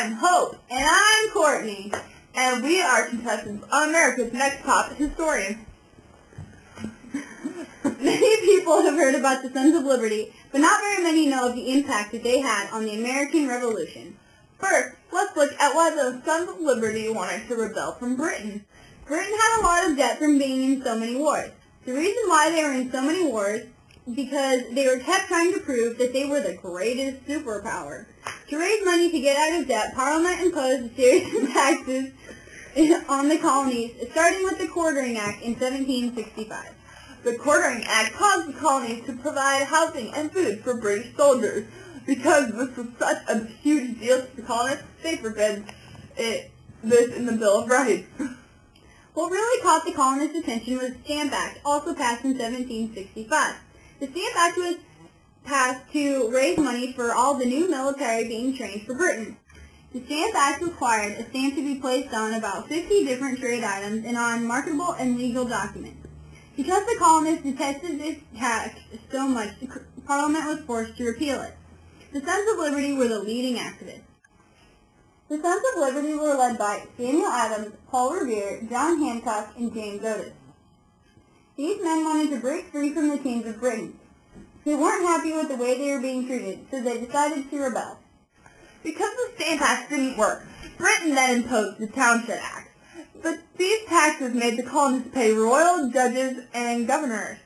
I'm Hope. And I'm Courtney. And we are contestants on America's Next Top Historian. Many people have heard about the Sons of Liberty, but not very many know of the impact that they had on the American Revolution. First, let's look at why the Sons of Liberty wanted to rebel from Britain. Britain had a lot of debt from being in so many wars. The reason why they were in so many wars because they were kept trying to prove that they were the greatest superpower. To raise money to get out of debt, Parliament imposed a series of taxes on the colonies, starting with the Quartering Act in 1765. The Quartering Act caused the colonies to provide housing and food for British soldiers. Because this was such a huge deal to the colonists, they forbid this in the Bill of Rights. What really caught the colonists' attention was the Stamp Act, also passed in 1765. The Stamp Act was passed to raise money for all the new military being trained for Britain. The Stamp Act required a stamp to be placed on about 50 different trade items and on marketable and legal documents. Because the colonists detested this tax so much, the Parliament was forced to repeal it. The Sons of Liberty were the leading activists. The Sons of Liberty were led by Samuel Adams, Paul Revere, John Hancock, and James Otis. These men wanted to break free from the chains of Britain. They weren't happy with the way they were being treated, so they decided to rebel. Because the Stamp Act didn't work, Britain then imposed the Townshend Act. But these taxes made the colonists pay royal judges and governors.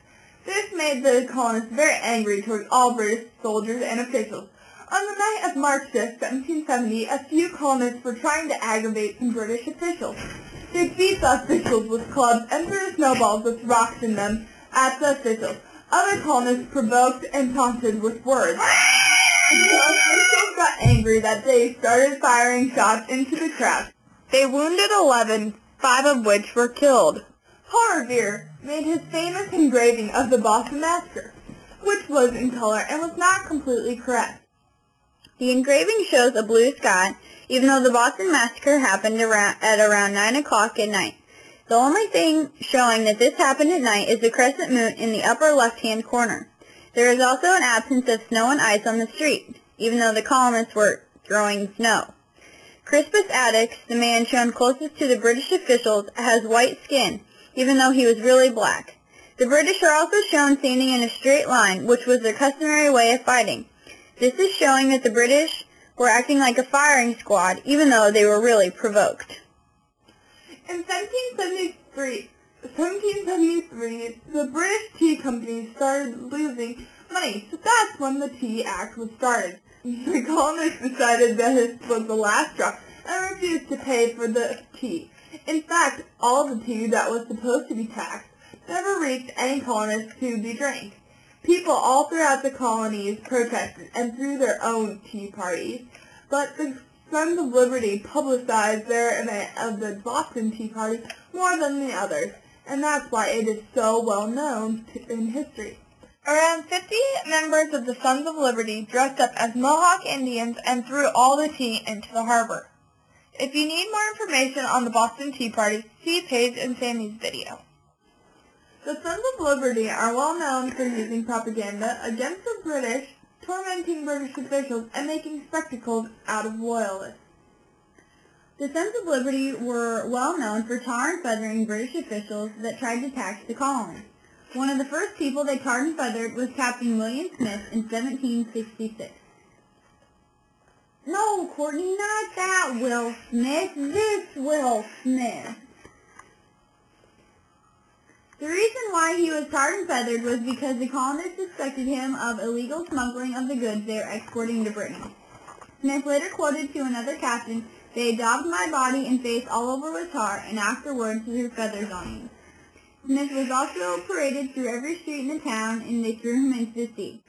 This made the colonists very angry towards all British soldiers and officials. On the night of March 5, 1770, a few colonists were trying to aggravate some British officials. They beat the officials with clubs and threw snowballs with rocks in them at the officials. Other colonists provoked and taunted with words. The officials got angry that they started firing shots into the crowd. They wounded 11, 5 of which were killed. Paul Revere made his famous engraving of the Boston Massacre, which was in color and was not completely correct. The engraving shows a blue sky, even though the Boston Massacre happened at around 9 o'clock at night. The only thing showing that this happened at night is the crescent moon in the upper left-hand corner. There is also an absence of snow and ice on the street, even though the colonists were throwing snow. Crispus Attucks, the man shown closest to the British officials, has white skin, even though he was really black. The British are also shown standing in a straight line, which was their customary way of fighting. This is showing that the British were acting like a firing squad, even though they were really provoked. In 1773, the British Tea Company started losing money, so that's when the Tea Act was started. The colonists decided that this was the last straw and refused to pay for the tea. In fact, all the tea that was supposed to be taxed never reached any colonists to be drank. People all throughout the colonies protested and threw their own tea parties, but the Sons of Liberty publicized their event of the Boston Tea Party more than the others, and that's why it is so well known in history. Around 50 members of the Sons of Liberty dressed up as Mohawk Indians and threw all the tea into the harbor. If you need more information on the Boston Tea Party, see Paige and Sammy's video. The Sons of Liberty are well known for using propaganda against the British, tormenting British officials, and making spectacles out of loyalists. The Sons of Liberty were well known for tar and feathering British officials that tried to tax the colony. One of the first people they tarred and feathered was Captain William Smith in 1766. No, Courtney, not that Will Smith, this Will Smith. The reason why he was tarred and feathered was because the colonists suspected him of illegal smuggling of the goods they were exporting to Britain. Smith later quoted to another captain, "They daubed my body and face all over with tar, and afterwards threw feathers on me." Smith was also paraded through every street in the town, and they threw him into the sea.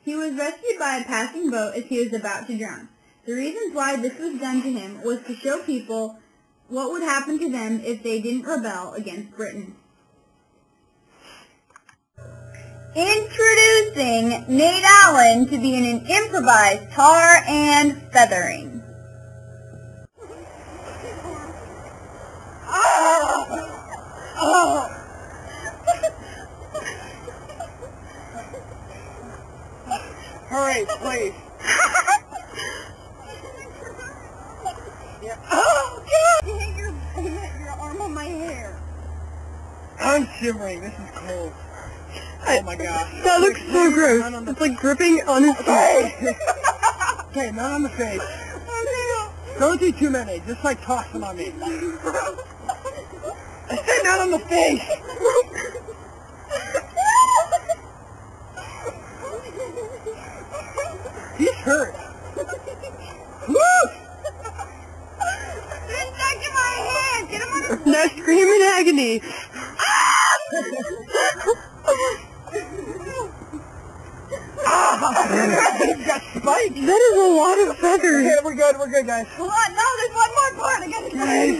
He was rescued by a passing boat as he was about to drown. The reasons why this was done to him was to show people what would happen to them if they didn't rebel against Britain. Introducing Nate Allen to be in an improvised tar and feathering. Hurry, please. I'm shivering. This is cold. Oh my gosh. That looks so gross. It's like gripping on his face. Okay, not on the face. Don't do too many. Just like toss them on me. I said not on the face. He's hurt. Woo! It's stuck in my hand. Get him on the Now scream in agony. He's got spikes. That is a lot of feathers. Okay, we're good, guys. Hold on, no, there's one more part. I gotta Guys,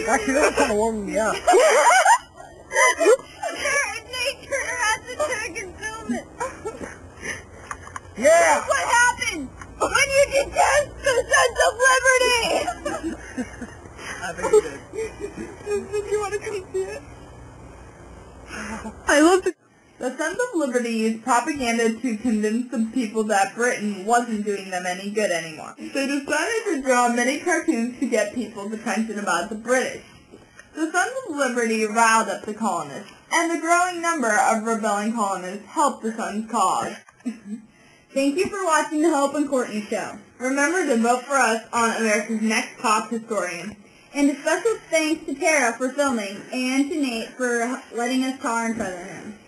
actually, that's kind of warming me up. Nature has to check and film it. Yeah. What happened when you detest the sense of liberty? I think you did. Did you want to come see it? I love the... The Sons of Liberty used propaganda to convince the people that Britain wasn't doing them any good anymore. They decided to draw many cartoons to get people's attention about the British. The Sons of Liberty riled up the colonists, and the growing number of rebelling colonists helped the Sons' cause. Thank you for watching the Hope and Courtney Show. Remember to vote for us on America's Next Top Historian. And a special thanks to Tara for filming, and to Nate for letting us tar and feather him.